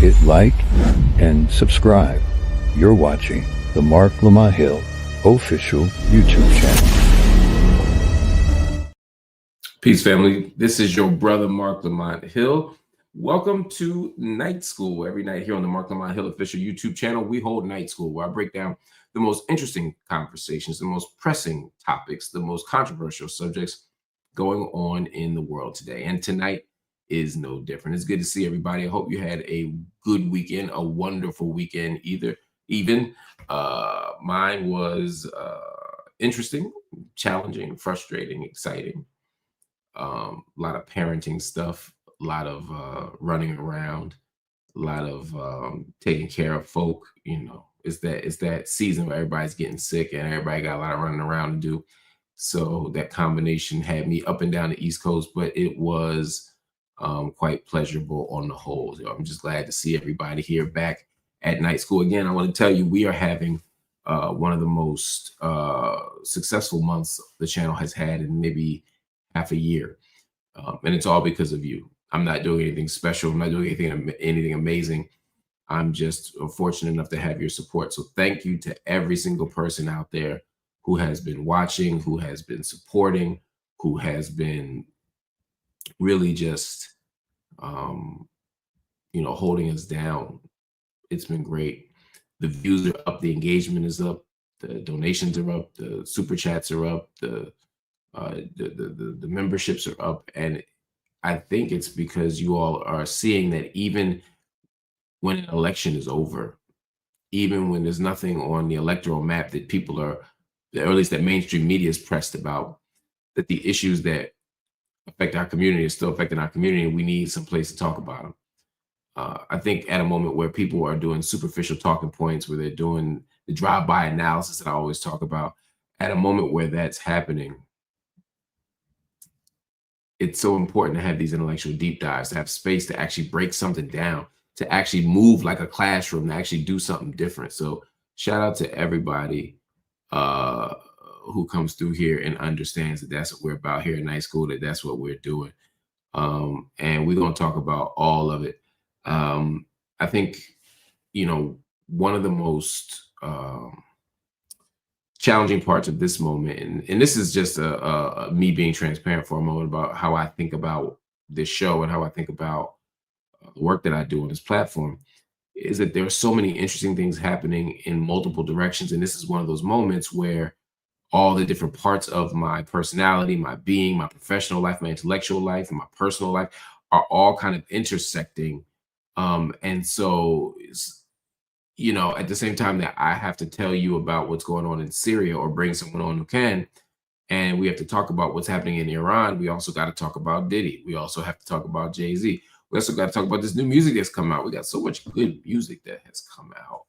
hit like, and subscribe. You're watching the Marc Lamont Hill official YouTube channel. Peace, family. This is your brother, Marc Lamont Hill. Welcome to Night School. Every night here on the Marc Lamont Hill official YouTube channel, we hold Night School, where I break down the most interesting conversations, the most pressing topics, the most controversial subjects going on in the world today. And tonight is no different. It's good to see everybody. I hope you had a good weekend, a wonderful weekend even. Mine was interesting, challenging, frustrating, exciting. A lot of parenting stuff, a lot of running around, a lot of taking care of folk. You know, it's that season where everybody's getting sick and everybody got a lot of running around to do. So that combination had me up and down the East Coast, but it was quite pleasurable on the whole. So I'm just glad to see everybody here back at Night School again. I want to tell you, we are having one of the most successful months the channel has had in maybe half a year, and it's all because of you. I'm not doing anything special. I'm not doing anything amazing. I'm just fortunate enough to have your support. So thank you to every single person out there who has been watching, who has been supporting, who has been really just holding us down. It's been great. The views are up, the engagement is up, the donations are up, the super chats are up, the memberships are up. And I think it's because you all are seeing that even when an election is over, even when there's nothing on the electoral map that people are, or at least that mainstream media is pressed about, that the issues that affect our community are still affecting our community, and we need some place to talk about them. I think at a moment where people are doing superficial talking points, where they're doing the drive-by analysis that I always talk about, at a moment where that's happening, it's so important to have these intellectual deep dives, to have space to actually break something down, to actually move like a classroom, to actually do something different. So shout out to everybody who comes through here and understands that that's what we're about here at Night School, that that's what we're doing. And we're going to talk about all of it. I think, one of the most challenging parts of this moment, and this is just me being transparent for a moment about how I think about this show and how I think about the work that I do on this platform, is that there are so many interesting things happening in multiple directions. And this is one of those moments where all the different parts of my personality, my being, my professional life, my intellectual life, and my personal life are all kind of intersecting. And so, at the same time that I have to tell you about what's going on in Syria or bring someone on who can, and we have to talk about what's happening in Iran, we also got to talk about Diddy. We also have to talk about Jay-Z. We also got to talk about this new music that's come out. We got so much good music that has come out.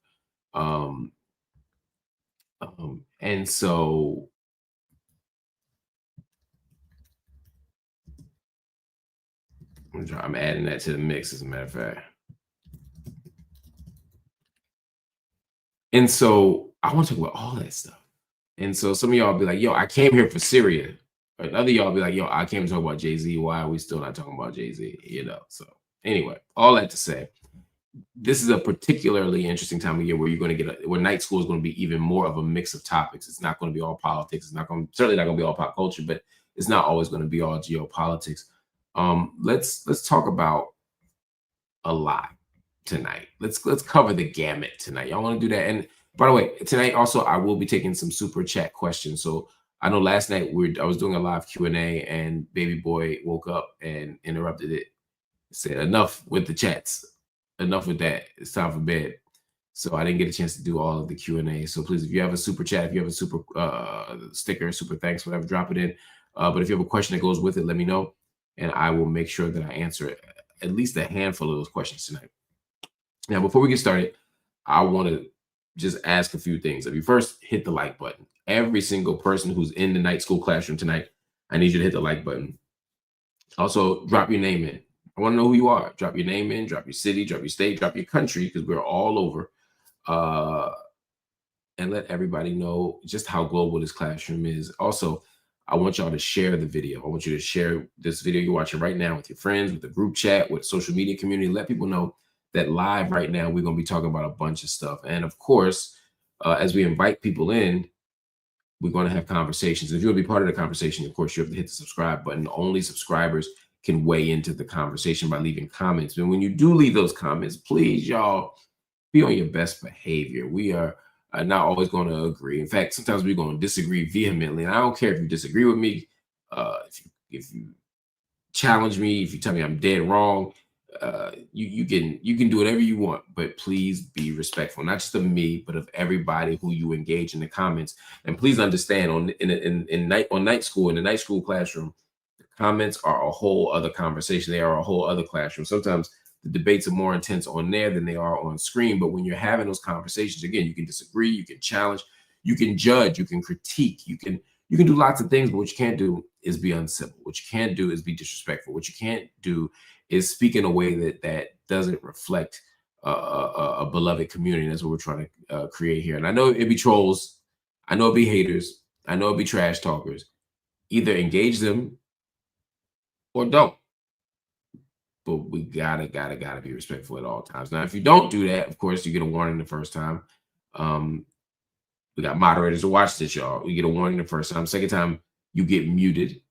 And so I'm adding that to the mix, as a matter of fact. And so I want to talk about all that stuff. And so some of y'all be like, yo, I came here for Syria. Or other y'all be like, yo, I came to talk about Jay-Z. Why are we still not talking about Jay-Z? So anyway, all that to say, this is a particularly interesting time of year where you're going to get where Night School is going to be even more of a mix of topics. It's not going to be all politics. It's certainly not going to be all pop culture, but it's not always going to be all geopolitics. Let's talk about a lot tonight. Let's cover the gamut tonight. Y'all want to do that? And by the way, tonight also I will be taking some super chat questions. So I know last night I was doing a live Q&A and baby boy woke up and interrupted it. Said enough with the chats. Enough with that. It's time for bed. So I didn't get a chance to do all of the Q&A. So please, if you have a super chat, if you have a super sticker, super thanks, whatever, drop it in. But if you have a question that goes with it, let me know, and I will make sure that I answer at least a handful of those questions tonight. Now, before we get started, I want to just ask a few things. If you first hit the like button, every single person who's in the Night School classroom tonight, I need you to hit the like button. Also, drop your name in. I want to know who you are. Drop your name in, drop your city, drop your state, drop your country, because we're all over. And let everybody know just how global this classroom is. Also, I want y'all to share the video. I want you to share this video you're watching right now with your friends, with the group chat, with social media community. Let people know that live right now, we're going to be talking about a bunch of stuff. And of course, as we invite people in, we're going to have conversations. If you'll be part of the conversation, of course, you have to hit the subscribe button. Only subscribers can weigh into the conversation by leaving comments. And when you do leave those comments, please, y'all, be on your best behavior. We are not always going to agree. In fact, sometimes we're going to disagree vehemently. And I don't care if you disagree with me, if you challenge me, if you tell me I'm dead wrong, you can do whatever you want, but please be respectful, not just of me, but of everybody who you engage in the comments. And please understand, on night school, in the night school classroom, the comments are a whole other conversation. They are a whole other classroom. Sometimes the debates are more intense on there than they are on screen. But when you're having those conversations, again, you can disagree, you can challenge, you can judge, you can critique, you can do lots of things, but what you can't do is be uncivil. What you can't do is be disrespectful. What you can't do is speak in a way that doesn't reflect a beloved community. That's what we're trying to create here. And I know it'd be trolls. I know it'd be haters. I know it'd be trash talkers. Either engage them or don't. But we gotta be respectful at all times. Now, if you don't do that, of course, you get a warning the first time. We got moderators to watch this, y'all. You get a warning the first time. Second time, you get muted,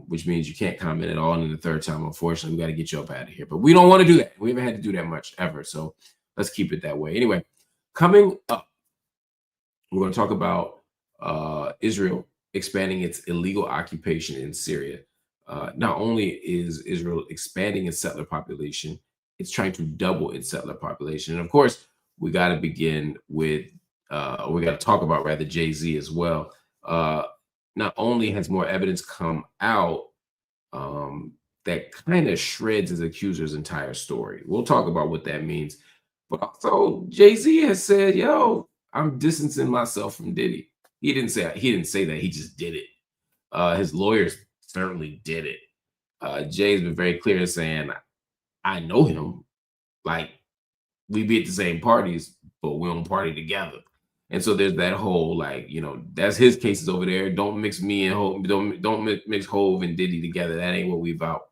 which means you can't comment at all. And then the third time, unfortunately, we got to get you up out of here. But we don't want to do that. We haven't had to do that much ever. So let's keep it that way. Anyway, coming up, we're going to talk about Israel expanding its illegal occupation in Syria. Not only is Israel expanding its settler population, it's trying to double its settler population. And of course, we got to begin with, we got to talk about rather Jay-Z as well. Not only has more evidence come out that kind of shreds his accuser's entire story. We'll talk about what that means. But also, Jay-Z has said, yo, I'm distancing myself from Diddy. He didn't say that. He just did it. His lawyers certainly did it. Jay's been very clear in saying, I know him. Like, we be at the same parties, but we don't party together. And so there's that whole, like, you know, that's his cases over there. Don't mix me and Hov. Don't mix Hov and Diddy together. That ain't what we about.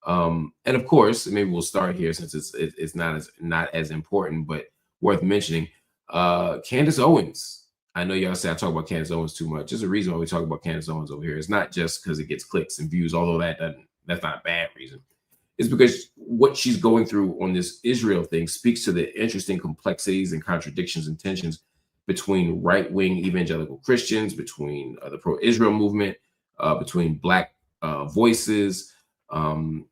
And of course, maybe we'll start here since it's not as important, but worth mentioning. Candace Owens. I know y'all say I talk about Candace Owens too much. There's a reason why we talk about Candace Owens over here. It's not just because it gets clicks and views, although that's not a bad reason. It's because what she's going through on this Israel thing speaks to the interesting complexities and contradictions and tensions between right-wing evangelical Christians, between the pro-Israel movement, between Black voices. All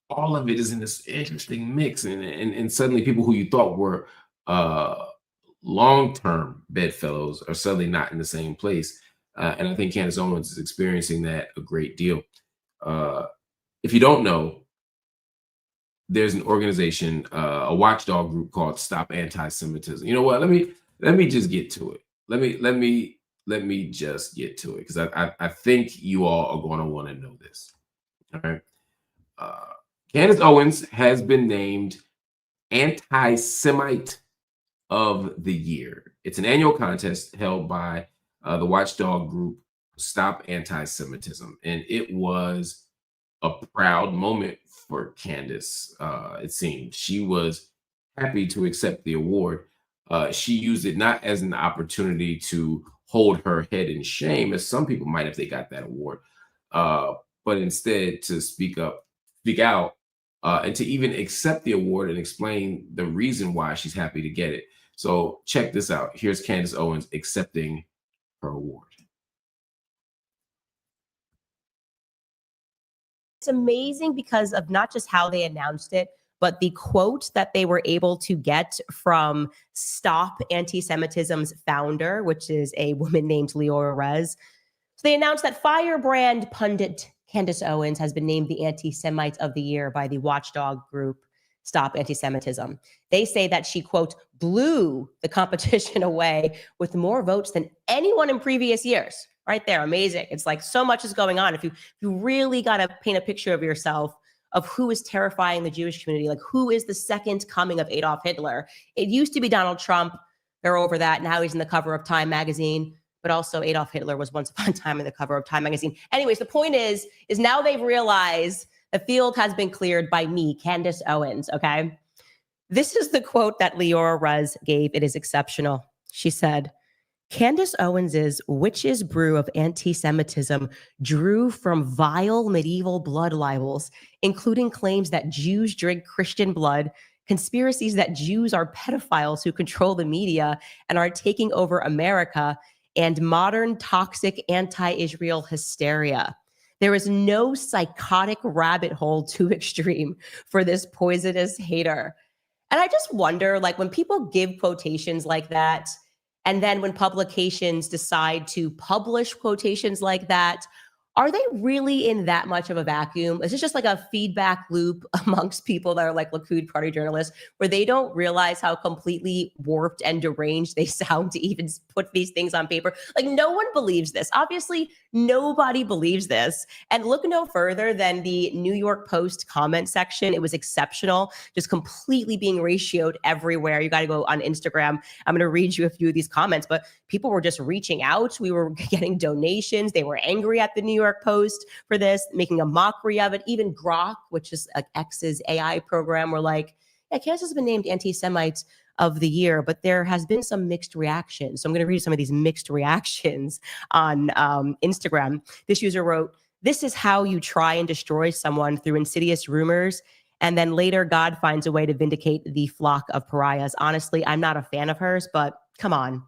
of it is in this interesting mix. And suddenly people who you thought were long-term bedfellows are suddenly not in the same place. And I think Candace Owens is experiencing that a great deal. If you don't know, there's an organization, a watchdog group called Stop Antisemitism. You know what? Let me just get to it. Let me just get to it, because I think you all are going to want to know this. All right. Candace Owens has been named Anti-Semite of the Year. It's an annual contest held by the watchdog group Stop Antisemitism, and it was a proud moment for Candace. It seemed she was happy to accept the award. She used it not as an opportunity to hold her head in shame, as some people might if they got that award, but instead to speak out, and to even accept the award and explain the reason why she's happy to get it. So check this out. Here's Candace Owens accepting her award. It's amazing because of not just how they announced it, but the quote that they were able to get from Stop Antisemitism's founder, which is a woman named Leora Rez. So they announced that firebrand pundit Candace Owens has been named the Anti-Semite of the Year by the watchdog group Stop Antisemitism. They say that she, quote, blew the competition away with more votes than anyone in previous years. Right there, amazing. It's like so much is going on. If you really got to paint a picture of yourself of who is terrifying the Jewish community, like who is the second coming of Adolf Hitler. It used to be Donald Trump. They're over that. Now he's in the cover of Time magazine, but also Adolf Hitler was once upon a time in the cover of Time magazine. Anyways, the point is now they've realized the field has been cleared by me, Candace Owens, okay? This is the quote that Leora Rez gave. It is exceptional. She said, Candace Owens's witch's brew of anti-Semitism drew from vile medieval blood libels, including claims that Jews drink Christian blood, conspiracies that Jews are pedophiles who control the media and are taking over America, and modern toxic anti-Israel hysteria. There is no psychotic rabbit hole too extreme for this poisonous hater. And I just wonder, like, when people give quotations like that, and then when publications decide to publish quotations like that, are they really in that much of a vacuum? Is it just like a feedback loop amongst people that are like Likud Party journalists, where they don't realize how completely warped and deranged they sound to even put these things on paper? Like, no one believes this. Obviously, nobody believes this. And look no further than the New York Post comment section. It was exceptional, just completely being ratioed everywhere. You got to go on Instagram. I'm going to read you a few of these comments, but people were just reaching out. We were getting donations. They were angry at the New York Post for this, making a mockery of it. Even Grok, which is like X's AI program, were like, yeah, Candace has been named Anti-Semite of the year, but there has been some mixed reactions. So I'm going to read some of these mixed reactions on Instagram. This user wrote, "This is how you try and destroy someone through insidious rumors. And then later, God finds a way to vindicate the flock of pariahs. Honestly, I'm not a fan of hers, but come on."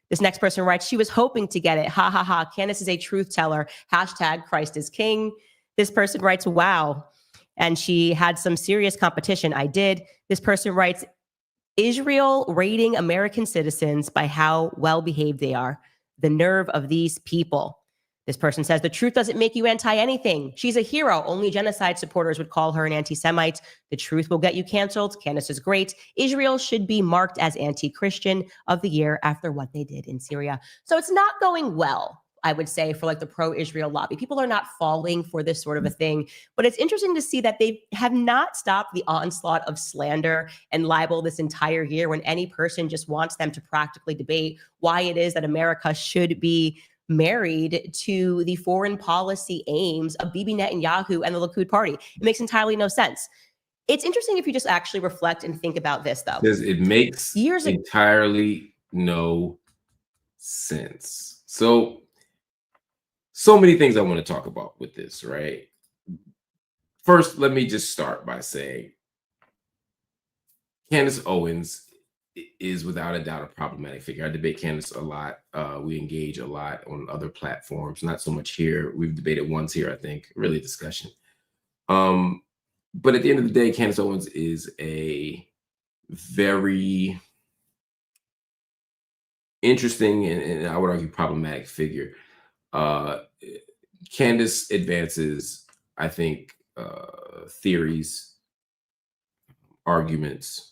This next person writes, "She was hoping to get it. Ha ha ha. Candace is a truth teller. Hashtag Christ is King." This person writes, "Wow." And she had some serious competition. I did. This person writes, "Israel rating American citizens by how well behaved they are. The nerve of these people." This person says, "The truth doesn't make you anti-anything. She's a hero. Only genocide supporters would call her an anti-Semite. The truth will get you canceled. Candace is great. Israel should be marked as anti-Christian of the year after what they did in Syria." So it's not going well, I would say, for like the pro-Israel lobby. People are not falling for this sort of a thing. But it's interesting to see that they have not stopped the onslaught of slander and libel this entire year, when any person just wants them to practically debate why it is that America should be married to the foreign policy aims of Bibi Netanyahu and the Likud party. It makes entirely no sense. It's interesting if you just actually reflect and think about this, though. Because it makes Years ago, entirely no sense. So many things I want to talk about with this, right? First, let me just start by saying Candace Owens is without a doubt a problematic figure. I debate Candace a lot. We engage a lot on other platforms, not so much here. We've debated once here, I think, really a discussion. But at the end of the day, Candace Owens is a very interesting and I would argue problematic figure. Candace advances, I think, theories, arguments,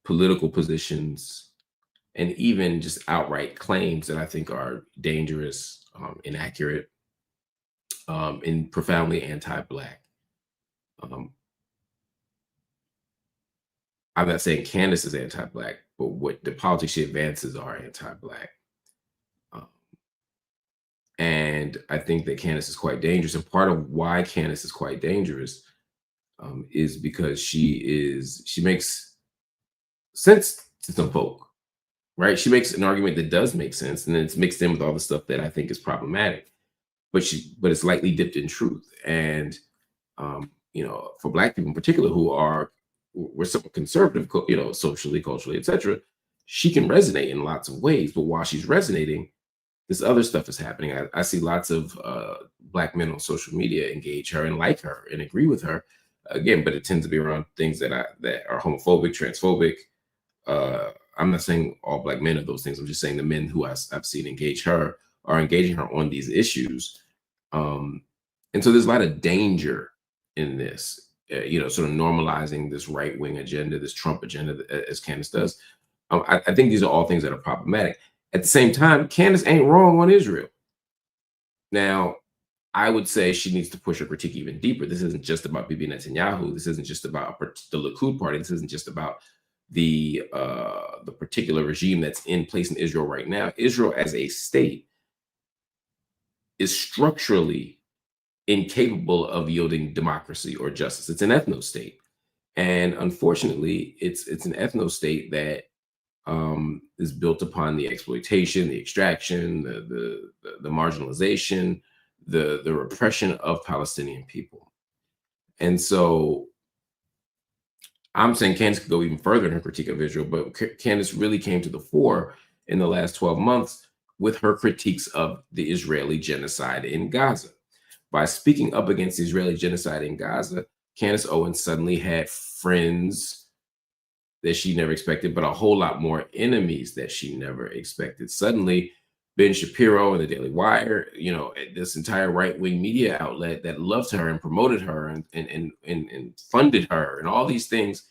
political positions, and even just outright claims that I think are dangerous, inaccurate, and profoundly anti-Black. I'm not saying Candace is anti-Black, but what the politics she advances are anti-Black. And I think that Candace is quite dangerous. And part of why Candace is quite dangerous is because she makes sense to some folk, right? She makes an argument that does make sense, and then it's mixed in with all the stuff that I think is problematic, but it's lightly dipped in truth. And for Black people in particular, we're somewhat conservative, socially, culturally, etc., she can resonate in lots of ways. But while she's resonating, this other stuff is happening. I see lots of Black men on social media engage her and like her and agree with her. Again, but it tends to be around things that are homophobic, transphobic. I'm not saying all Black men are those things. I'm just saying the men who I've seen engage her are engaging her on these issues. And so there's a lot of danger in this, sort of normalizing this right-wing agenda, this Trump agenda, as Candace does. I think these are all things that are problematic. At the same time, Candace ain't wrong on Israel. Now, I would say she needs to push her critique even deeper. This isn't just about Bibi Netanyahu. This isn't just about the Likud party. This isn't just about the particular regime that's in place in Israel right now. Israel as a state is structurally incapable of yielding democracy or justice. It's an ethno state. And unfortunately, it's an ethno state that is built upon the exploitation, the extraction, the marginalization, the repression of Palestinian people. And so I'm saying Candace could go even further in her critique of Israel, but Candace really came to the fore in the last 12 months with her critiques of the Israeli genocide in Gaza. By speaking up against the Israeli genocide in Gaza, Candace Owens suddenly had friends that she never expected, but a whole lot more enemies that she never expected. Suddenly, Ben Shapiro and the Daily Wire, you know, this entire right-wing media outlet that loved her and promoted her and funded her and all these things,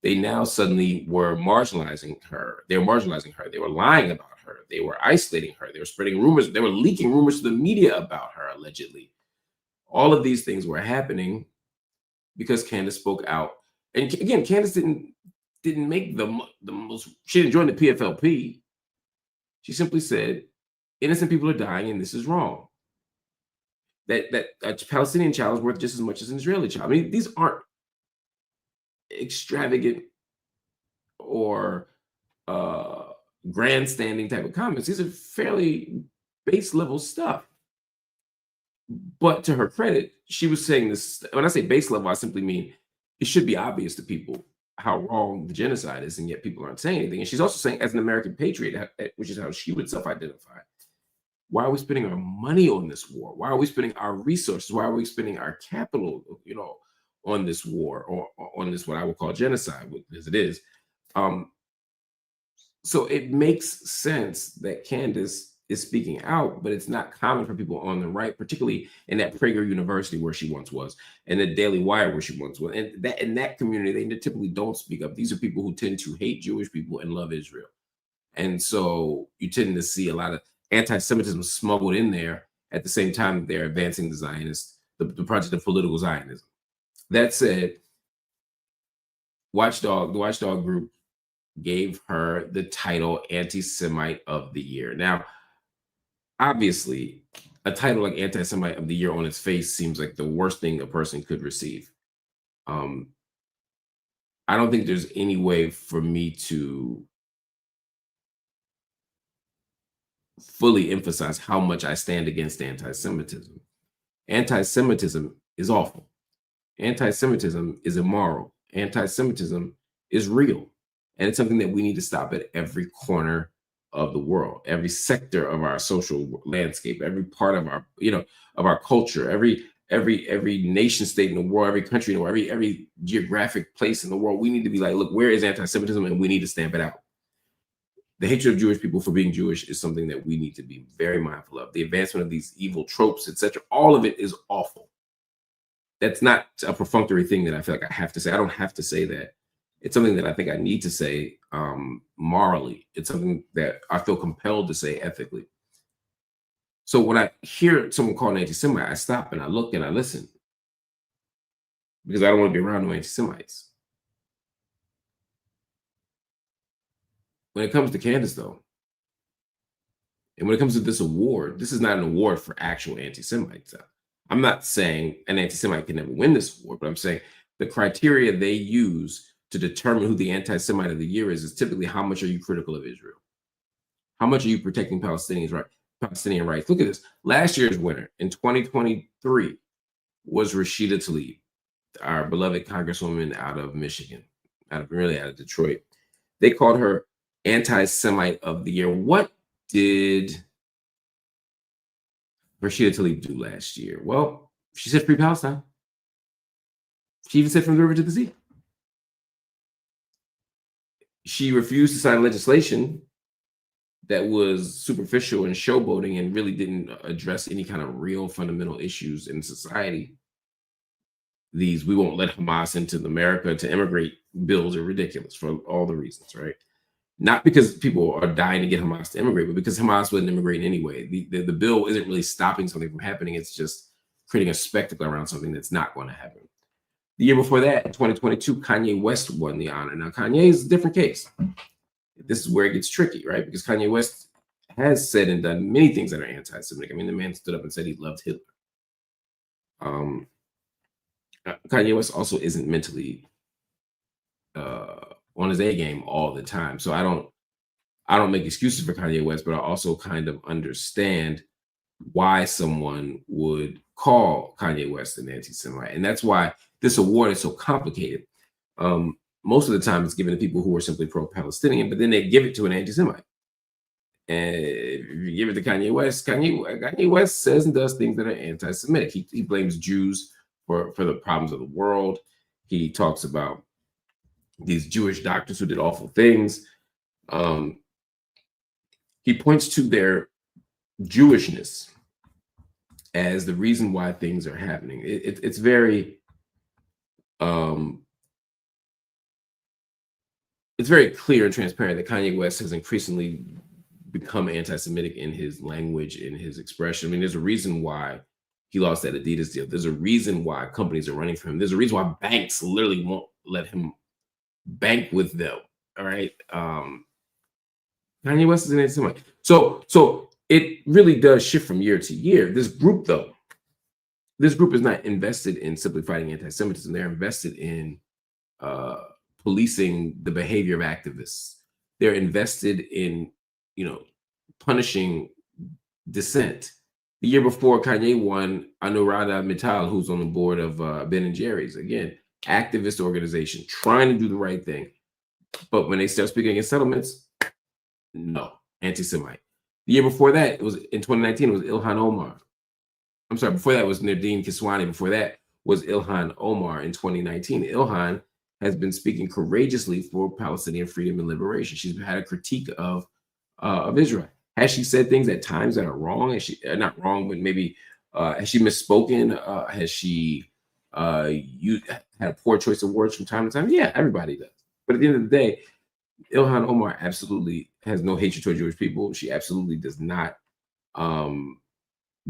they now suddenly were marginalizing her. They were marginalizing her. They were lying about her. They were isolating her. They were spreading rumors. They were leaking rumors to the media about her, allegedly. All of these things were happening because Candace spoke out. And again, Candace didn't make the most, she didn't join the PFLP. She simply said, innocent people are dying and this is wrong. That a Palestinian child is worth just as much as an Israeli child. I mean, these aren't extravagant or grandstanding type of comments. These are fairly base level stuff. But to her credit, she was saying this. When I say base level, I simply mean it should be obvious to people how wrong the genocide is, and yet people aren't saying anything. And she's also saying, as an American patriot, which is how she would self-identify, why are we spending our money on this war? Why are we spending our resources? Why are we spending our capital, you know, on this war or on this, what I would call genocide, as it is? So it makes sense that Candace is speaking out, but it's not common for people on the right, particularly in that Prager University where she once was, and the Daily Wire where she once was. And that in that community, they typically don't speak up. These are people who tend to hate Jewish people and love Israel. And so you tend to see a lot of anti-Semitism smuggled in there at the same time that they're advancing the Zionist, the project of political Zionism. That said, the Watchdog group gave her the title Anti-Semite of the Year. Now, obviously, a title like Anti-Semite of the Year on its face seems like the worst thing a person could receive. I don't think there's any way for me to fully emphasize how much I stand against anti-Semitism. Anti-Semitism is awful. Anti-Semitism is immoral. Anti-Semitism is real. And it's something that we need to stop at every corner of the world, every sector of our social landscape, every part of our, you know, of our culture, every nation state in the world, every country in the world, every geographic place in the world. We need to be like, look, where is anti-Semitism? And we need to stamp it out. The hatred of Jewish people for being Jewish is something that we need to be very mindful of. The advancement of these evil tropes, etc., all of it is awful. That's not a perfunctory thing that I feel like I have to say. I don't have to say that. It's something that I think I need to say morally. It's something that I feel compelled to say ethically. So when I hear someone called an anti-Semite, I stop and I look and I listen, because I don't want to be around no anti-Semites. When it comes to Candace, though, and when it comes to this award, this is not an award for actual anti-Semites. I'm not saying an anti-Semite can never win this award, but I'm saying the criteria they use to determine who the anti-Semite of the year is typically how much are you critical of Israel? How much are you protecting Palestinian rights? Look at this. Last year's winner in 2023 was Rashida Tlaib, our beloved congresswoman out of Michigan, out of Detroit. They called her Anti-Semite of the Year. What did Rashida Tlaib do last year? Well, she said free Palestine. She even said from the river to the sea. She refused to sign legislation that was superficial and showboating and really didn't address any kind of real fundamental issues in society. These "we won't let Hamas into America to immigrate" bills are ridiculous for all the reasons, right? Not because people are dying to get Hamas to immigrate, but because Hamas wouldn't immigrate anyway. The bill isn't really stopping something from happening. It's just creating a spectacle around something that's not going to happen. The year before that, in 2022, Kanye West won the honor. Now, Kanye is a different case. This is where it gets tricky, right? Because Kanye West has said and done many things that are anti-Semitic. I mean, the man stood up and said he loved Hitler. Kanye West also isn't mentally on his A game all the time. So I don't make excuses for Kanye West, but I also kind of understand why someone would call Kanye West an anti-Semite. And that's why this award is so complicated. Most of the time it's given to people who are simply pro-Palestinian, but then they give it to an anti-Semite. And if you give it to Kanye West, Kanye West says and does things that are anti-Semitic. He blames Jews for the problems of the world. He talks about these Jewish doctors who did awful things. He points to their Jewishness as the reason why things are happening. It's very clear and transparent that Kanye West has increasingly become anti-Semitic in his language, in his expression. I mean, there's a reason why he lost that Adidas deal. There's a reason why companies are running for him. There's a reason why banks literally won't let him bank with them. All right. Kanye West is an anti-Semite. So it really does shift from year to year. This group, though, is not invested in simply fighting anti-Semitism. They're invested in policing the behavior of activists. They're invested in, punishing dissent. The year before, Kanye won Anuradha who's on the board of Ben and Jerry's. Again, activist organization trying to do the right thing. But when they start speaking against settlements, no, anti-Semite. The year before that, it was in 2019, it was Ilhan Omar. I'm sorry, before that was Nadine Kiswani. Before that was Ilhan Omar in 2019. Ilhan has been speaking courageously for Palestinian freedom and liberation. She's had a critique of Israel. Has she said things at times that are wrong? Has she not wrong, but maybe has she misspoken? Has she had a poor choice of words from time to time? Yeah, everybody does. But at the end of the day, Ilhan Omar absolutely has no hatred toward Jewish people. She absolutely does not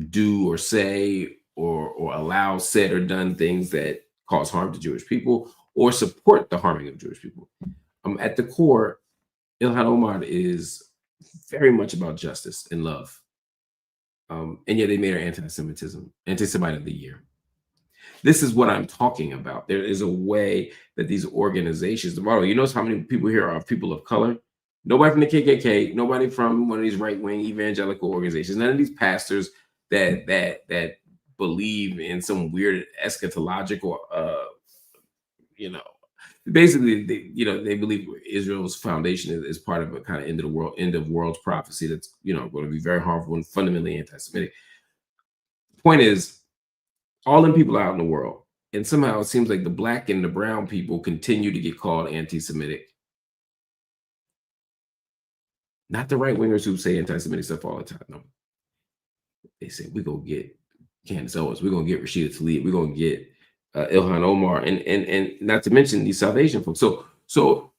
do or say or allow said or done things that cause harm to Jewish people or support the harming of Jewish people. At the core, Ilhan Omar is very much about justice and love. And yet they made her anti-Semite of the year. This is what I'm talking about. There is a way that these organizations, the model, you notice how many people here are people of color? Nobody from the KKK, nobody from one of these right-wing evangelical organizations, none of these pastors that believe in some weird eschatological, basically, they believe Israel's foundation is part of a kind of end of world's prophecy that's, going to be very harmful and fundamentally anti-Semitic. Point is, all them people out in the world, and somehow it seems like the black and the brown people continue to get called anti-Semitic. Not the right-wingers who say anti-Semitic stuff all the time. No. They say, we're going to get Candace Owens, we're going to get Rashida Tlaib, we're going to get Ilhan Omar, and not to mention these South Asian folks. So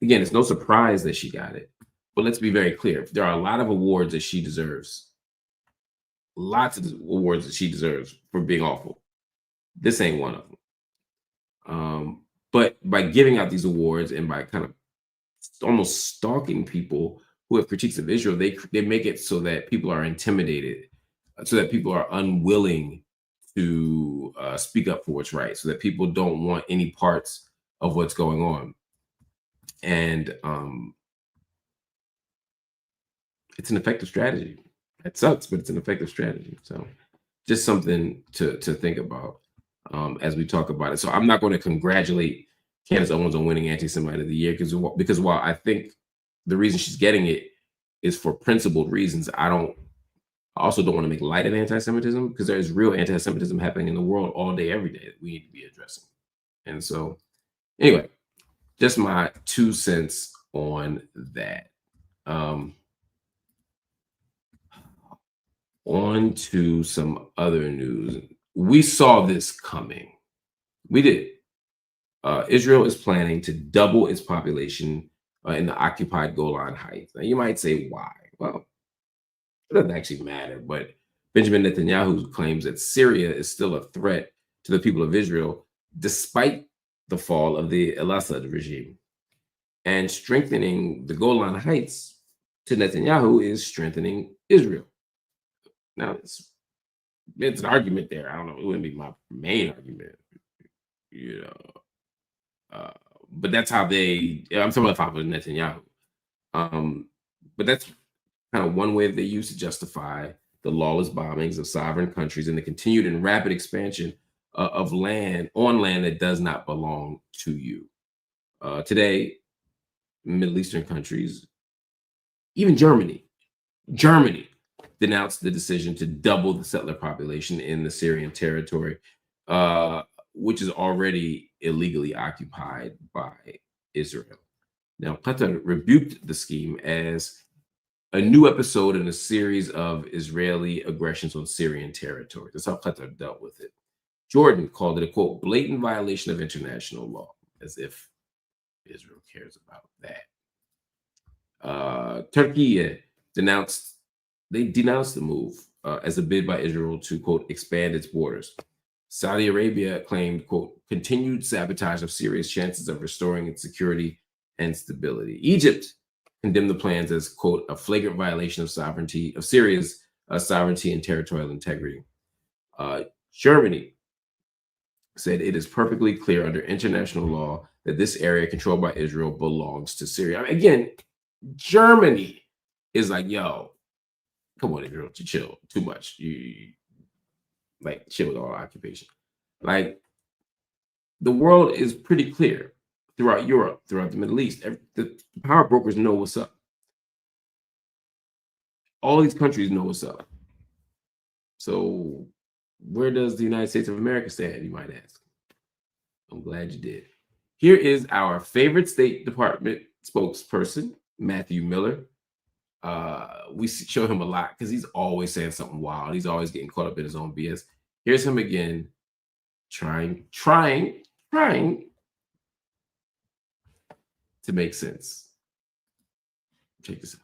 again, it's no surprise that she got it. But let's be very clear. There are a lot of awards that she deserves. Lots of awards that she deserves for being awful. This ain't one of them. But by giving out these awards and by kind of almost stalking people who have critiques of Israel, they make it so that people are intimidated, so that people are unwilling to speak up for what's right, so that people don't want any parts of what's going on. And it's an effective strategy. It sucks, but it's an effective strategy. So just something to think about as we talk about it. So I'm not going to congratulate Candace Owens on winning Anti-Semite of the Year because while I think the reason she's getting it is for principled reasons, I also don't want to make light of anti-Semitism, because there is real anti-Semitism happening in the world all day, every day that we need to be addressing. And so anyway, just my 2 cents on that. On to some other news. We saw this coming. We did. Israel is planning to double its population in the occupied Golan Heights. Now, you might say, why? Well, it doesn't actually matter, but Benjamin Netanyahu claims that Syria is still a threat to the people of Israel, despite the fall of the al-Assad regime. And strengthening the Golan Heights to Netanyahu is strengthening Israel. Now, it's it's an argument there. I don't know. It wouldn't be my main argument, you know. But that's how they. I'm talking about Netanyahu. But that's kind of one way that they use to justify the lawless bombings of sovereign countries and the continued and rapid expansion of land on land that does not belong to you. Today, Middle Eastern countries, even Germany denounced the decision to double the settler population in the Syrian territory, which is already illegally occupied by Israel. Now, Qatar rebuked the scheme as a new episode in a series of Israeli aggressions on Syrian territory. That's how Qatar dealt with it. Jordan called it a, quote, blatant violation of international law, as if Israel cares about that. Turkey denounced the move as a bid by Israel to, quote, expand its borders. Saudi Arabia claimed, quote, continued sabotage of Syria's chances of restoring its security and stability. Egypt condemned the plans as, quote, a flagrant violation of Syria's sovereignty and territorial integrity. Germany said it is perfectly clear under international law that this area controlled by Israel belongs to Syria. I mean, again, Germany is like, yo, come on, Israel, to chill too much. You like chill with all occupation. Like, the world is pretty clear throughout Europe, throughout the Middle East. The power brokers know what's up. All these countries know what's up. So where does the United States of America stand, you might ask? I'm glad you did. Here is our favorite State Department spokesperson, Matthew Miller. We show him a lot because he's always saying something wild. He's always getting caught up in his own BS. Here's him again, trying to make sense. Check this out.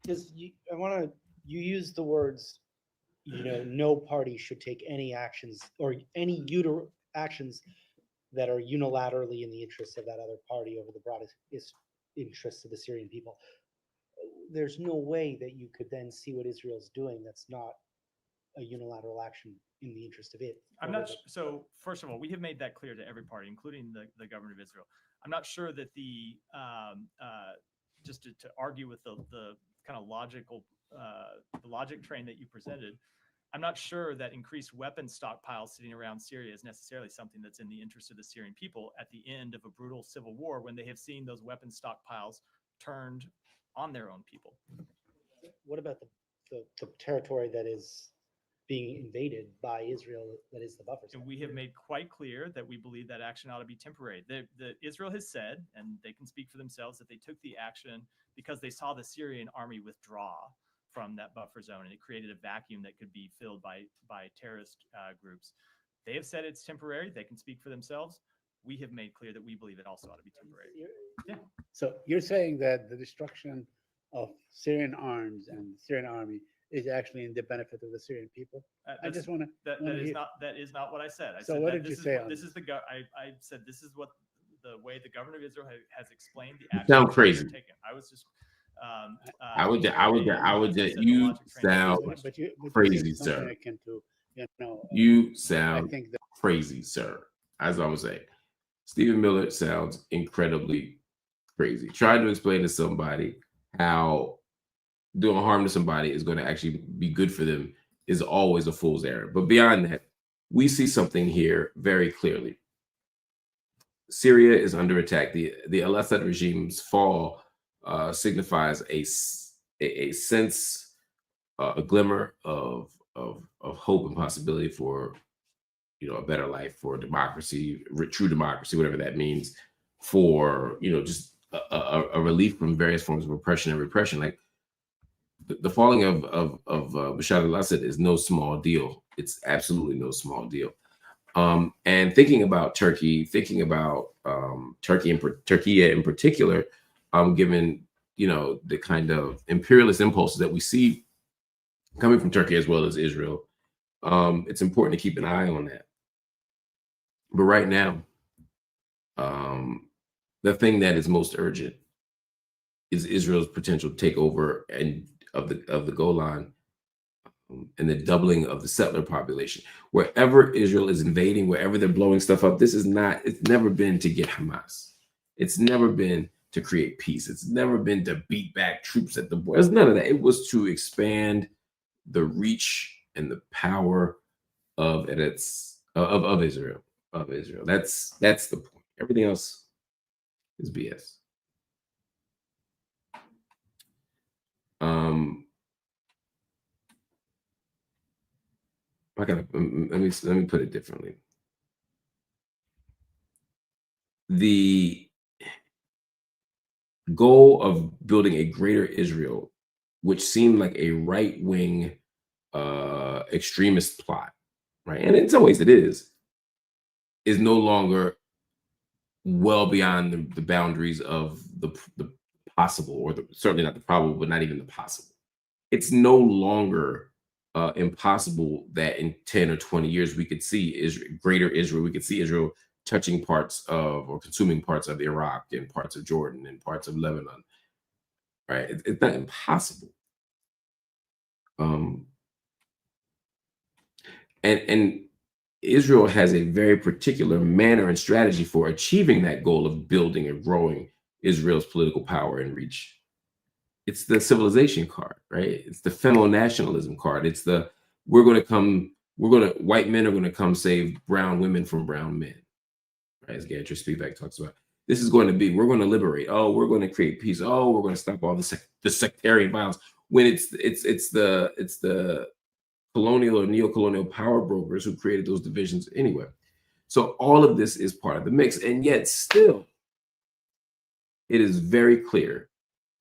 Because you use the words, no party should take any actions or any actions that are unilaterally in the interests of that other party over the broadest interests of the Syrian people. There's no way that you could then see what Israel's doing that's not a unilateral action in the interest of it. So first of all, we have made that clear to every party, including the government of Israel. I'm not sure that the just to argue with the kind of the logic train that you presented, I'm not sure that increased weapon stockpiles sitting around Syria is necessarily something that's in the interest of the Syrian people at the end of a brutal civil war when they have seen those weapon stockpiles turned on their own people. What about the territory that is being invaded by Israel, that is the buffer zone? And we have made quite clear that we believe that action ought to be temporary. Israel has said, and they can speak for themselves, that they took the action because they saw the Syrian army withdraw from that buffer zone, and it created a vacuum that could be filled by terrorist groups. They have said it's temporary. They can speak for themselves. We have made clear that we believe it also ought to be temporary. Yeah. So you're saying that the destruction of Syrian arms and the Syrian army is actually in the benefit of the Syrian people? I just want to. That is not what I said. I said what did you say? I said this is what the way the government of Israel has explained the action. Sound crazy. Taken. I was just. I would. You sound crazy, sir. You sound crazy, sir. As I was saying, Stephen Miller sounds incredibly crazy. Trying to explain to somebody how doing harm to somebody is going to actually be good for them is always a fool's errand. But beyond that, we see something here very clearly. Syria is under attack. The al-Assad regime's fall signifies a sense, a glimmer of hope and possibility for a better life, for democracy, true democracy, whatever that means, for just a relief from various forms of oppression and repression. Like the falling of Bashar al-Assad is no small deal. It's absolutely no small deal. And thinking about Turkey, Turkey in particular, given the kind of imperialist impulses that we see coming from Turkey as well as Israel, it's important to keep an eye on that. But right now, the thing that is most urgent is Israel's potential takeover and of the Golan, and the doubling of the settler population. Wherever Israel is invading, wherever they're blowing stuff up, it's never been to get Hamas. It's never been to create peace. It's never been to beat back troops at the border. It's none of that. It was to expand the reach and the power of Israel. That's the point. Everything else is BS. Let me put it differently. The goal of building a greater Israel, which seemed like a right-wing extremist plot, right? And in some ways it is no longer well beyond the boundaries of the possible, or certainly not the probable, but not even the possible. It's no longer impossible that in 10 or 20 years we could see greater Israel. We could see Israel touching parts of or consuming parts of Iraq and parts of Jordan and parts of Lebanon. Right? It's not impossible. And Israel has a very particular manner and strategy for achieving that goal of building and growing Israel's political power and reach. It's the civilization card, right? It's the pheno-nationalism card. It's the white men are going to come save brown women from brown men, right? As Gandhi Spivak talks about. This is going to be, we're going to liberate. Oh, we're going to create peace. Oh, we're going to stop all the sectarian violence. When it's the colonial or neo-colonial power brokers who created those divisions anyway. So all of this is part of the mix. And yet still, it is very clear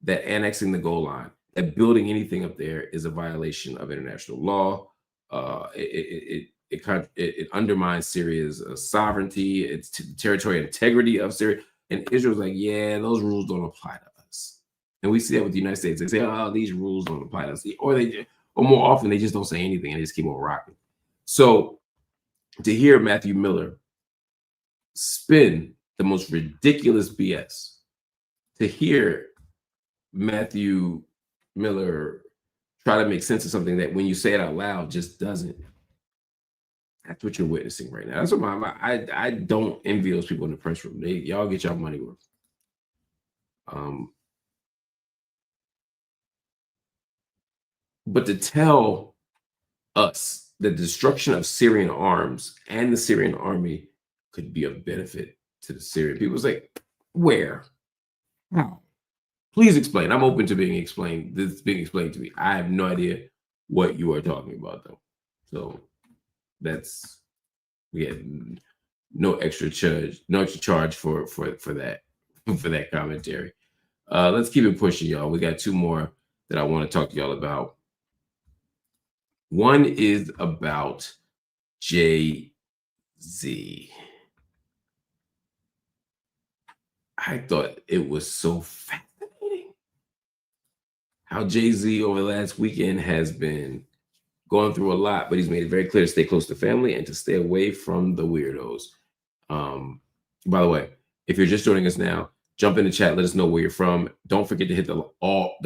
that annexing the Golan, that building anything up there is a violation of international law. It undermines Syria's sovereignty, its territorial integrity of Syria. And Israel's like, yeah, those rules don't apply to us. And we see that with the United States. They say, oh, these rules don't apply to us. Or more often, they just don't say anything and they just keep on rocking. So to hear Matthew Miller spin the most ridiculous BS, to hear Matthew Miller try to make sense of something that when you say it out loud just doesn't, that's what you're witnessing right now. That's what I don't envy those people in the press room. Y'all get y'all money worth. But to tell us the destruction of Syrian arms and the Syrian army could be of benefit to the Syrian people, it's like, where? How? Please explain. I'm open to being explained. This is being explained to me. I have no idea what you are talking about, though. So we had no extra charge for that commentary. Let's keep it pushing, y'all. We got two more that I want to talk to y'all about. One is about Jay-Z. I thought it was so fascinating how Jay-Z over the last weekend has been going through a lot, but he's made it very clear to stay close to family and to stay away from the weirdos. By the way, if you're just joining us now, jump in the chat. Let us know where you're from. Don't forget to hit all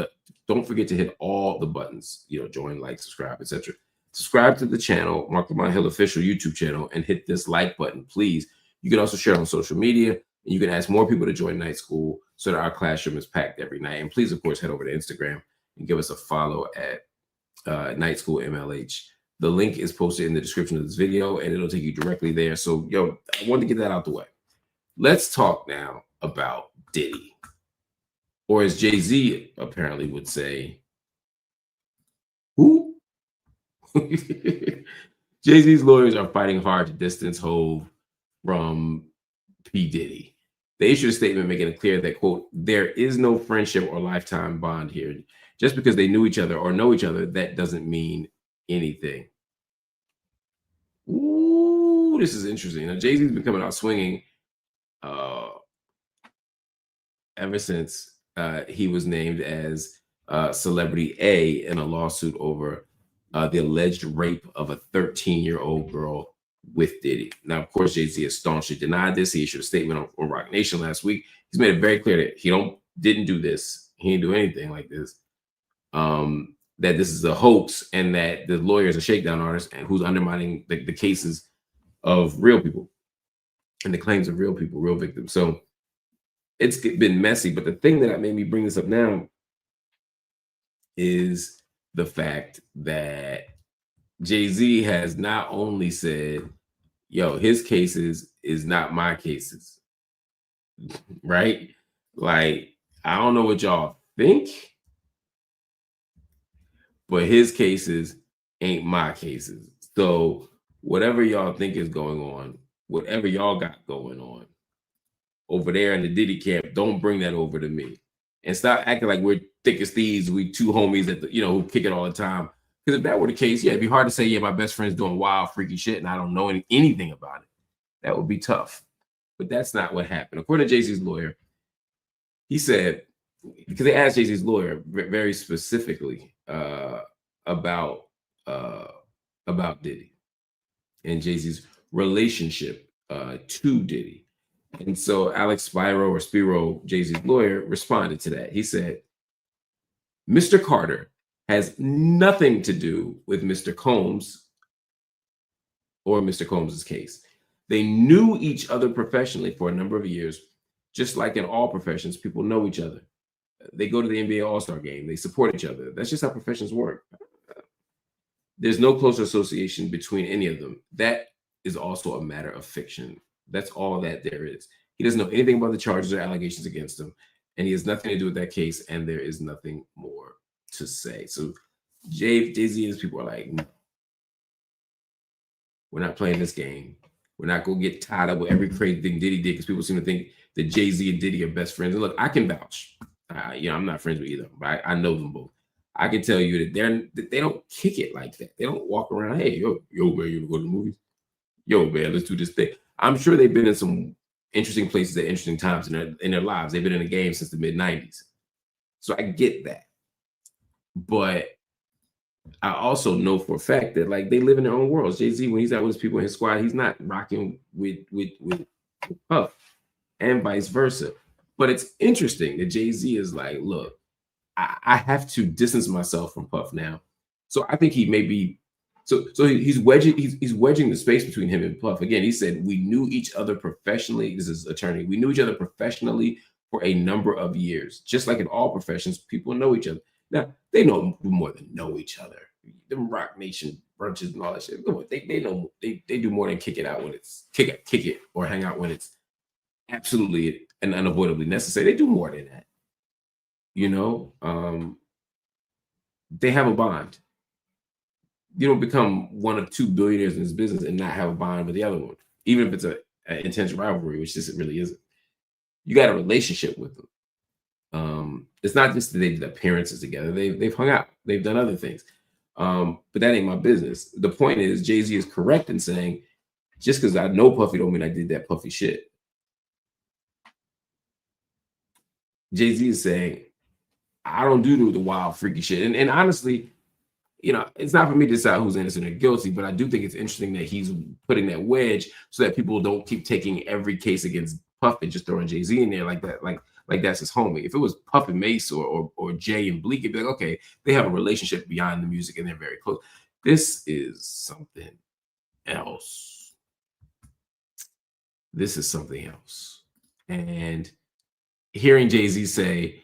the buttons. Join, like, subscribe, etc. Subscribe to the channel, Marc Lamont Hill official YouTube channel, and hit this like button, please. You can also share it on social media, and you can ask more people to join night school so that our classroom is packed every night. And please, of course, head over to Instagram and give us a follow at Night School MLH. The link is posted in the description of this video, and it'll take you directly there. So, I wanted to get that out the way. Let's talk now about Diddy, or as Jay-Z apparently would say, who? Jay-Z's lawyers are fighting hard to distance Hov from P. Diddy. They issued a statement making it clear that, quote, there is no friendship or lifetime bond here. Just because they knew each other or know each other, that doesn't mean anything. Ooh, this is interesting. Now, Jay-Z's been coming out swinging ever since he was named as Celebrity A in a lawsuit over the alleged rape of a 13-year-old girl with Diddy. Now, of course, Jay-Z has staunchly denied this. He issued a statement on Rock Nation last week. He's made it very clear that he didn't do this. He didn't do anything like this. That this is a hoax and that the lawyer is a shakedown artist and who's undermining the cases of real people and the claims of real people, real victims. So it's been messy. But the thing that made me bring this up now is the fact that Jay-Z has not only said, yo, his cases is not my cases, right? Like, I don't know what y'all think, but his cases ain't my cases. So whatever y'all think is going on, whatever y'all got going on over there in the Diddy camp, don't bring that over to me. And stop acting like we're thick as thieves. We two homies that who kick it all the time. Because if that were the case, yeah, it'd be hard to say, yeah, my best friend's doing wild, freaky shit, and I don't know anything about it. That would be tough. But that's not what happened. According to Jay-Z's lawyer, he said, because they asked Jay-Z's lawyer very specifically about Diddy and Jay-Z's relationship to Diddy. And so Alex Spiro, Jay-Z's lawyer, responded to that. He said, Mr. Carter has nothing to do with Mr. Combs or Mr. Combs's case. They knew each other professionally for a number of years, just like in all professions, people know each other. They go to the NBA All-Star game. They support each other. That's just how professions work. There's no close association between any of them. That is also a matter of fiction. That's all that there is. He doesn't know anything about the charges or allegations against him, and he has nothing to do with that case, and there is nothing more to say. So Jay-Z and his people are like, no, we're not playing this game. We're not going to get tied up with every crazy thing Diddy did, because people seem to think that Jay-Z and Diddy are best friends. And look, I can vouch. I'm not friends with either, but I know them both. I can tell you that they don't kick it like that. They don't walk around, hey, yo, man, you want to go to the movies? Yo, man, let's do this thing. I'm sure they've been in some interesting places at interesting times in their lives. They've been in the game since the mid-90s. So I get that. But I also know for a fact that like they live in their own worlds. Jay-Z, when he's out with his people in his squad, he's not rocking with Puff and vice versa. But it's interesting that Jay-Z is like, look, I have to distance myself from Puff now. So I think he may be so he's wedging the space between him and Puff. Again, he said we knew each other professionally. This is attorney. We knew each other professionally for a number of years. Just like in all professions, people know each other. Now, they know more than know each other. Them Rock Nation brunches and all that shit. They know they do more than kick it out when it's kick it or hang out when it's absolutely and unavoidably necessary. They do more than that. They have a bond. You don't become one of two billionaires in this business and not have a bond with the other one, even if it's an intense rivalry, which this really isn't. You got a relationship with them. It's not just that they did appearances together. They've hung out. They've done other things. But that ain't my business. The point is, Jay-Z is correct in saying, just because I know Puffy don't mean I did that Puffy shit. Jay-Z is saying, I don't do the wild, freaky shit. And honestly, it's not for me to decide who's innocent or guilty, but I do think it's interesting that he's putting that wedge so that people don't keep taking every case against Puff and just throwing Jay-Z in there like that, like that's his homie. If it was Puff and Mace or Jay and Bleak, it'd be like, okay, they have a relationship beyond the music and they're very close. This is something else. This is something else. And hearing Jay-Z say,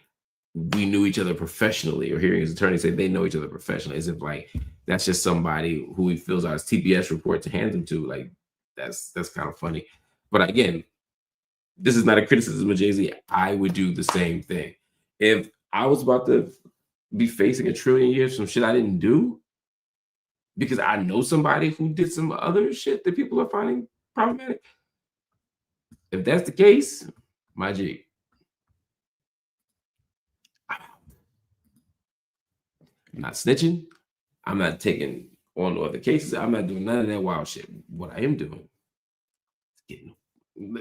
we knew each other professionally, or hearing his attorney say they know each other professionally, as if like that's just somebody who he fills out his TPS report to hand them to. Like that's kind of funny. But again, this is not a criticism of Jay-Z. I would do the same thing. If I was about to be facing $1 trillion years from shit I didn't do, because I know somebody who did some other shit that people are finding problematic. If that's the case, my G. I'm not snitching. I'm not taking on other cases. I'm not doing none of that wild shit. What I am doing is getting.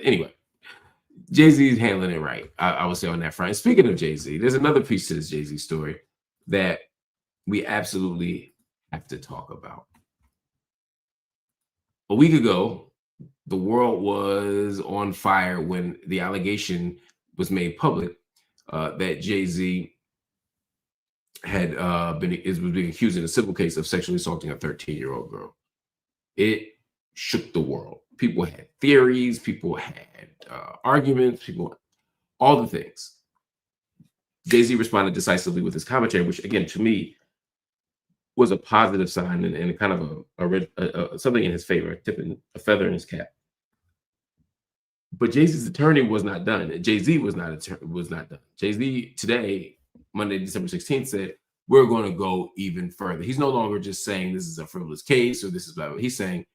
Anyway, Jay-Z is handling it right. I would say on that front. And speaking of Jay-Z, there's another piece to this Jay-Z story that we absolutely have to talk about. a week ago, the world was on fire when the allegation was made public that Jay-Z was being accused in a civil case of sexually assaulting a 13-year-old girl. It shook the world. People had theories, people had arguments, all the things. Jay-Z responded decisively with his commentary, which again, to me, was a positive sign and kind of something in his favor, tipping a feather in his cap. But Jay-Z's attorney was not done. Jay-Z was not done. Jay-Z today, Monday, December 16th, said, we're going to go even further. He's no longer just saying this is a frivolous case or this is blah, blah. He's saying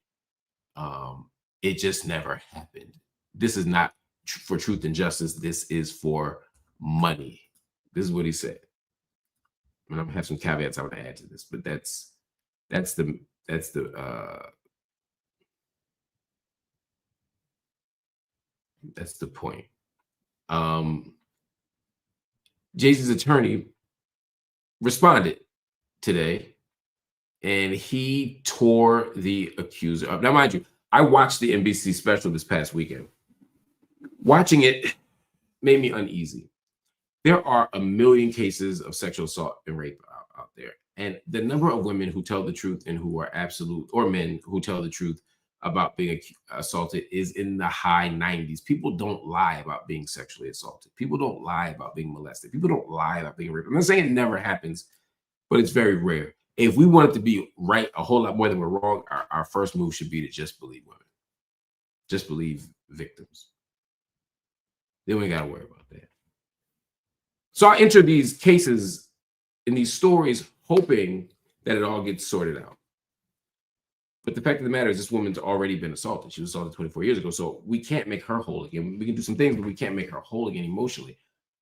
it just never happened. This is not for truth and justice. This is for money. This is what he said. And I'm gonna have some caveats I want to add to this, but that's the point. Jay-Z's attorney responded today, and he tore the accuser up. Now, mind you, I watched the NBC special this past weekend. Watching it made me uneasy. There are a million cases of sexual assault and rape out there. And the number of women who tell the truth and who are absolute, or men who tell the truth about being assaulted is in the high 90s. People don't lie about being sexually assaulted. People don't lie about being molested. People don't lie about being raped. I'm not saying it never happens, but it's very rare. If we want it to be right a whole lot more than we're wrong, our first move should be to just believe women. Just believe victims. Then we got to worry about that. So I enter these cases in these stories hoping that it all gets sorted out. But the fact of the matter is this woman's already been assaulted. She was assaulted 24 years ago. So we can't make her whole again. We can do some things, but we can't make her whole again emotionally.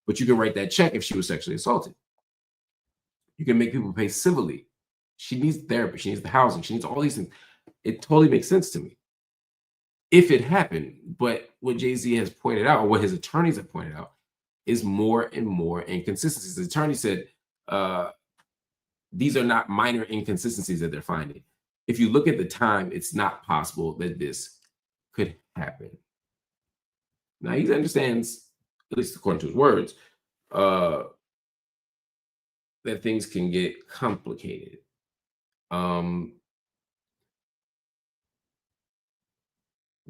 But you can write that check if she was sexually assaulted. You can make people pay civilly. She needs therapy. She needs the housing. She needs all these things. It totally makes sense to me if it happened. But what Jay-Z has pointed out, or what his attorneys have pointed out, is more and more inconsistencies. The attorney said these are not minor inconsistencies that they're finding. If you look at the time, it's not possible that this could happen. Now, he understands, at least according to his words, that things can get complicated.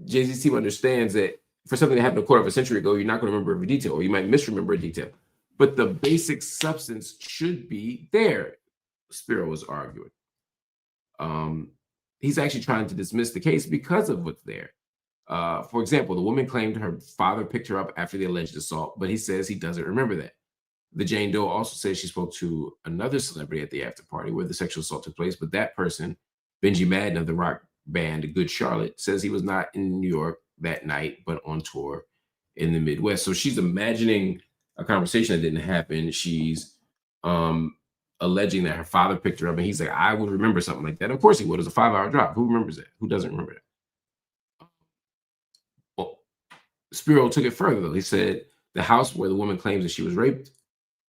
Jay-Z's team understands that for something that happened a quarter of a century ago, you're not going to remember every detail, or you might misremember a detail. But the basic substance should be there, Spiro was arguing. He's actually trying to dismiss the case because of what's there. For example, the woman claimed her father picked her up after the alleged assault, but he says he doesn't remember that. The Jane Doe also says she spoke to another celebrity at the after party where the sexual assault took place, but that person, Benji Madden of the rock band Good Charlotte, says he was not in New York that night, but on tour in the Midwest. So she's imagining a conversation that didn't happen. She's alleging that her father picked her up, and he's like, I would remember something like that. Of course he would. It was a 5-hour drive. Who remembers that? Who doesn't remember that? Well, Spiro took it further, though. He said the house where the woman claims that she was raped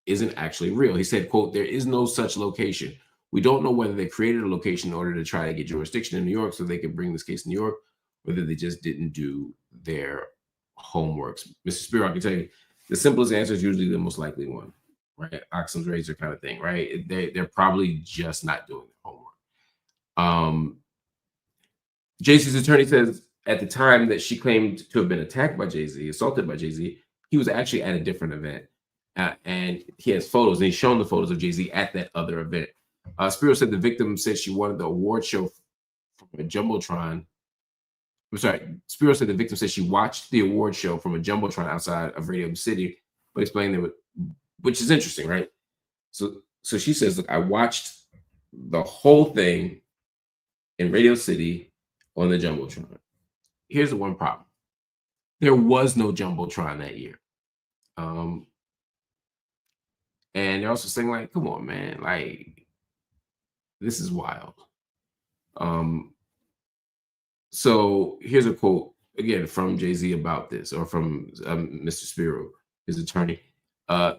isn't actually real. He said, quote, there is no such location. We don't know whether they created a location in order to try to get jurisdiction in New York so they could bring this case to New York, whether they just didn't do their homeworks. Mr. Spiro, I can tell you, the simplest answer is usually the most likely one, right? Occam's razor kind of thing, right? They're probably just not doing their homework. Jay-Z's attorney says at the time that she claimed to have been attacked by Jay-Z, assaulted by Jay-Z, he was actually at a different event. And he has photos, and he's shown the photos of Jay-Z at that other event. Spiro said the victim said she wanted the award show from a Jumbotron. I'm sorry, Spiro said the victim said she watched the award show from a Jumbotron outside of Radio City, but explained that, which is interesting, right? So she says, look, I watched the whole thing in Radio City on the Jumbotron. Here's the one problem. There was no Jumbotron that year. And they're also saying, like, come on, man, like, this is wild. So here's a quote, again, from Jay-Z about this, or from Mr. Spiro, his attorney.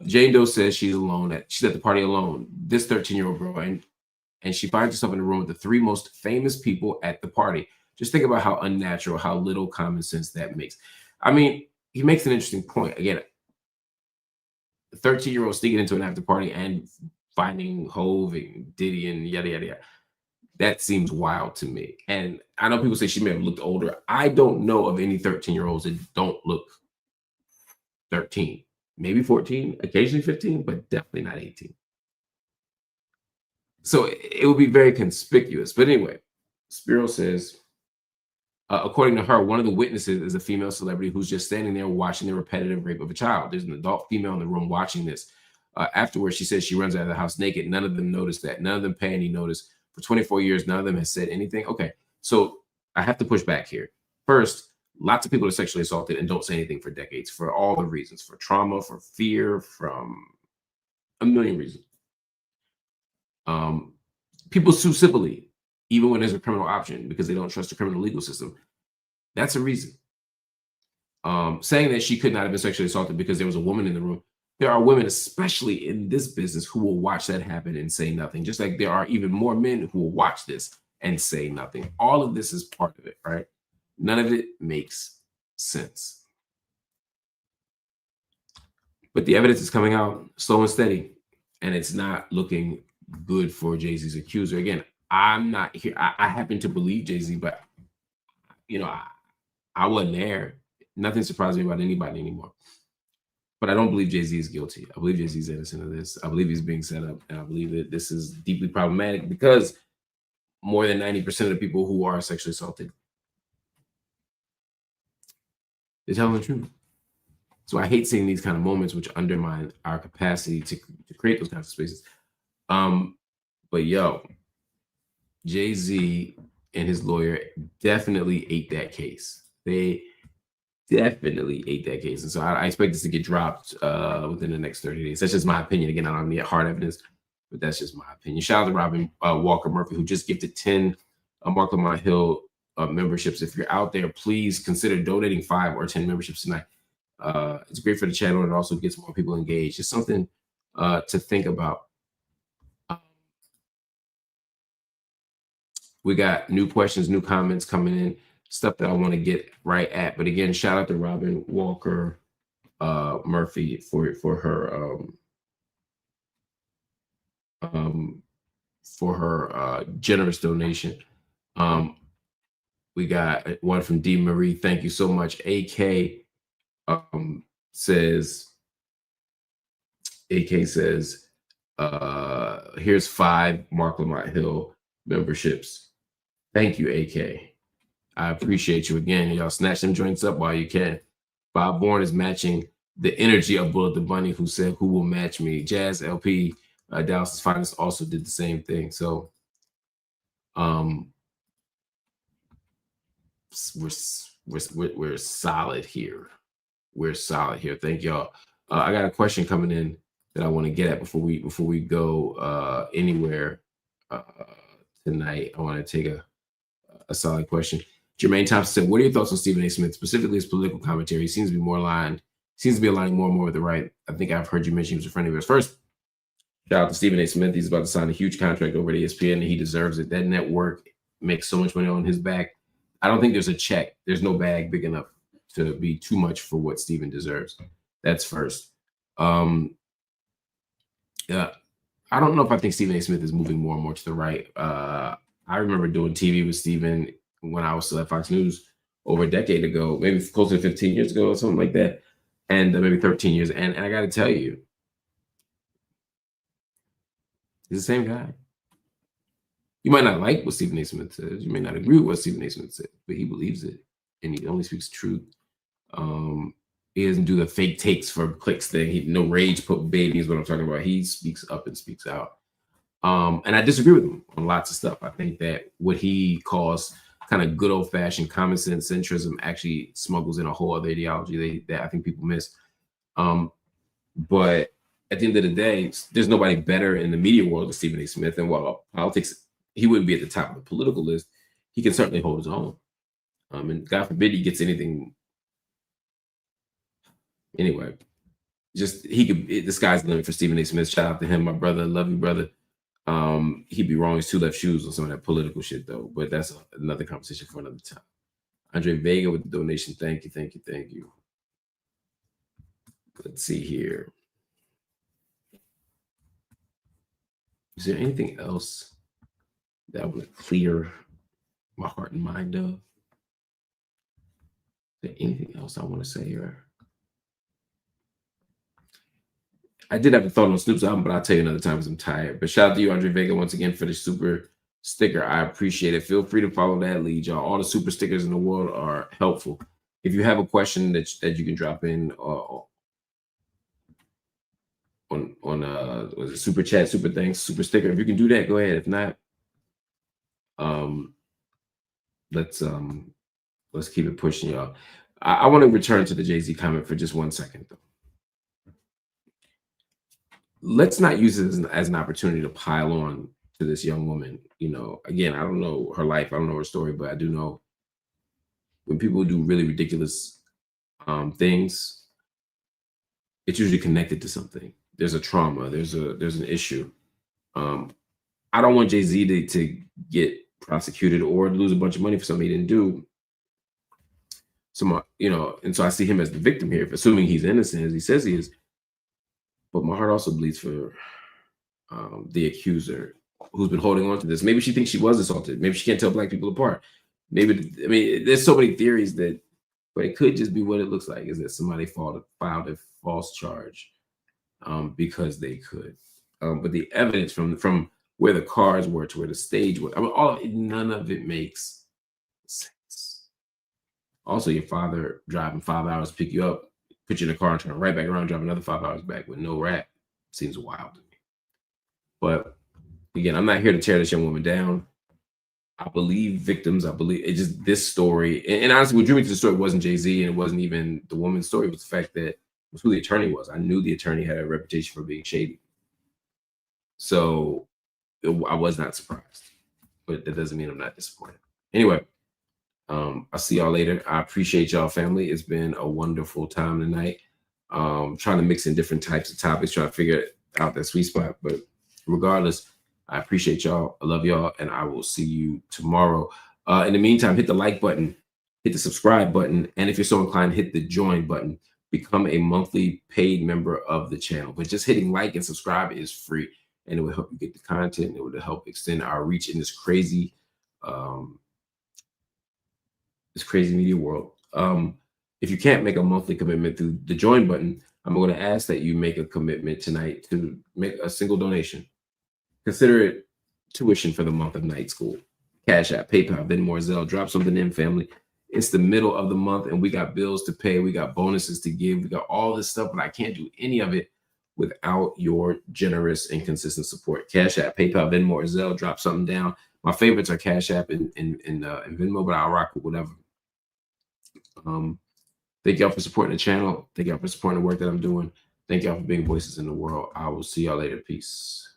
Jane Doe says she's alone. She's at the party alone, this 13-year-old girl, and she finds herself in the room with the 3 most famous people at the party. Just think about how unnatural, how little common sense that makes. I mean, he makes an interesting point. Again, a 13-year-old sneaking into an after party and finding Hove and Diddy and yada, yada, yada. That seems wild to me. And I know people say she may have looked older. I don't know of any 13-year-olds that don't look 13, maybe 14, occasionally 15, but definitely not 18. So it would be very conspicuous. But anyway, Spiro says, according to her, one of the witnesses is a female celebrity who's just standing there watching the repetitive rape of a child. There's an adult female in the room watching this. Afterwards, she says she runs out of the house naked. None of them noticed that. None of them pay any notice. For 24 years, none of them has said anything. Okay, so I have to push back here. First, lots of people are sexually assaulted and don't say anything for decades for all the reasons, for trauma, for fear, from a million reasons. People sue civilly, even when there's a criminal option, because they don't trust the criminal legal system. That's a reason. Saying that she could not have been sexually assaulted because there was a woman in the room. There are women, especially in this business, who will watch that happen and say nothing. Just like there are even more men who will watch this and say nothing. All of this is part of it, right? None of it makes sense. But the evidence is coming out slow and steady, and it's not looking good for Jay-Z's accuser. Again, I'm not here. I happen to believe Jay-Z, but you know, I wasn't there. Nothing surprised me about anybody anymore. But I don't believe Jay-Z is guilty. I believe Jay-Z is innocent of this. I believe he's being set up, and I believe that this is deeply problematic because more than 90% of the people who are sexually assaulted, they're telling the truth. So I hate seeing these kind of moments which undermine our capacity to create those kinds of spaces. But yo, Jay-Z and his lawyer definitely ate that case. They definitely ate that case. And so I expect this to get dropped within the next 30 days. That's just my opinion. Again, I don't have any hard evidence, but that's just my opinion. Shout out to Robin Walker Murphy, who just gifted 10 Marc Lamont Hill memberships. If you're out there, please consider donating 5 or 10 memberships tonight. It's great for the channel, and it also gets more people engaged. It's something to think about. We got new questions, new comments coming in, stuff that I want to get right at. But again, shout out to Robin Walker Murphy for her generous donation. We got one from D. Marie. Thank you so much. AK says, here's 5 Marc Lamont Hill memberships. Thank you, AK. I appreciate you again. Y'all snatch them joints up while you can. Bob Bourne is matching the energy of Bullet the Bunny, who said, "Who will match me?" Jazz LP, Dallas's Finest, also did the same thing. So we're solid here. We're solid here. Thank y'all. I got a question coming in that I want to get at before we go anywhere tonight. I want to take a solid question. Jermaine Thompson said, "What are your thoughts on Stephen A. Smith, specifically his political commentary? He seems to be aligning more and more with the right. I think I've heard you mention he was a friend of yours." First, shout out to Stephen A. Smith. He's about to sign a huge contract over at ESPN, and he deserves it. That network makes so much money on his back. I don't think there's a check. There's no bag big enough to be too much for what Stephen deserves. That's first. Yeah, I don't know if I think Stephen A. Smith is moving more and more to the right. I remember doing TV with Stephen when I was still at Fox News over a decade ago, maybe closer to 15 years ago or something like that, and maybe 13 years. And I got to tell you, he's the same guy. You might not like what Stephen A. Smith says. You may not agree with what Stephen A. Smith said, but he believes it, and he only speaks truth. He doesn't do the fake takes for clicks thing. No rage put baby is what I'm talking about. He speaks up and speaks out. And I disagree with him on lots of stuff. I think that what he calls kind of good old-fashioned common sense centrism actually smuggles in a whole other ideology that I think people miss. But at the end of the day, there's nobody better in the media world than Stephen A. Smith. And while politics, he wouldn't be at the top of the political list, he can certainly hold his own. And God forbid he gets anything. Anyway, just the sky's the limit for Stephen A. Smith. Shout out to him, my brother. Love you, brother. He'd be wrong his two left shoes on some of that political shit though, but that's another conversation for another time. Andre Vega with the donation. Thank you, thank you, thank you. Let's see here. Is there anything else that I want to clear my heart and mind of? Is there anything else I want to say here? I did have a thought on Snoop's album, but I'll tell you another time because I'm tired. But shout out to you, Andre Vega, once again for the super sticker. I appreciate it. Feel free to follow that lead, y'all. All the super stickers in the world are helpful. If you have a question that you can drop in on was it super chat, super thanks, super sticker. If you can do that, go ahead. If not, let's keep it pushing, y'all. I want to return to the Jay-Z comment for just 1 second, though. Let's not use it as an opportunity to pile on to this young woman. You know, again, I don't know her life, I don't know her story, but I do know when people do really ridiculous things, it's usually connected to something. There's a trauma, there's an issue. I don't want Jay-Z to get prosecuted or to lose a bunch of money for something he didn't do. You know, and so I see him as the victim here, assuming he's innocent as he says he is. But my heart also bleeds for the accuser who's been holding on to this. Maybe she thinks she was assaulted. Maybe she can't tell black people apart. Maybe, I mean, there's so many theories but it could just be what it looks like is that somebody filed a false charge because they could. But the evidence from where the cars were to where the stage was, I mean, none of it makes sense. Also, your father driving 5 hours to pick you up, put you in a car and turn right back around, drive another 5 hours back with no rap. Seems wild to me. But again, I'm not here to tear this young woman down. I believe victims. I believe it's just this story. And honestly, what drew me to the story wasn't Jay-Z and it wasn't even the woman's story. It was the fact that it was who the attorney was. I knew the attorney had a reputation for being shady. So I was not surprised. But that doesn't mean I'm not disappointed. Anyway, I'll see y'all later. I appreciate y'all, family. It's been a wonderful time tonight. Trying to mix in different types of topics, trying to figure out that sweet spot. But regardless, I appreciate y'all. I love y'all, and I will see you tomorrow. In the meantime, hit the like button, hit the subscribe button, and if you're so inclined, hit the join button. Become a monthly paid member of the channel. But just hitting like and subscribe is free, and it will help you get the content. It will help extend our reach in this crazy media world. If you can't make a monthly commitment through the join button, I'm going to ask that you make a commitment tonight to make a single donation. Consider it tuition for the month of night school. Cash App, PayPal, Venmo, Zelle. Drop something in, family. It's the middle of the month, and we got bills to pay. We got bonuses to give. We got all this stuff, but I can't do any of it without your generous and consistent support. Cash App, PayPal, Venmo, Zelle. Drop something down. My favorites are Cash App and Venmo, but I'll rock with whatever. Thank y'all for supporting the channel. Thank y'all for supporting the work that I'm doing. Thank y'all for being voices in the world. I will see y'all later. Peace.